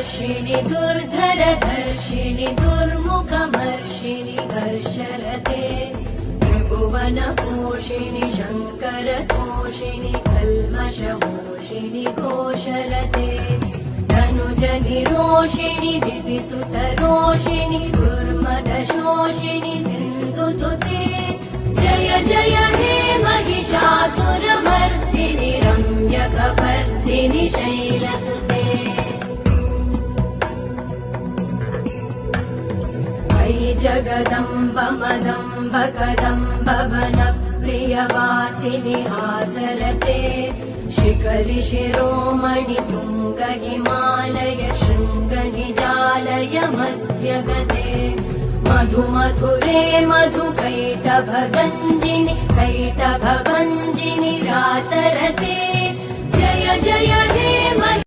वर्षिणि दुर्धरधर्षिणि दुर्मुखमर्षिणि हर्षरते त्रिभुवनपोषिणि शङ्करतोषिणि कल्मषमोषिणि घोषरते धनुजनिरोषिणि दितिसुतरोषिणि दुर्मदशोषिणि सिन्धुसुते जय जय हे महिषासुरमर्दिनि रम्यकपर्दिनि शैलसुते अयि जगदम्ब मदम्ब कदम्ब वनप्रियवासिनि हासरते शिखरि शिरोमणि तुङ्ग हिमालय शृङ्गनिजालय मध्यगते मधुमधुरे मधुकैटभगञ्जिनि कैटभभञ्जिनि रासरते जय जय हे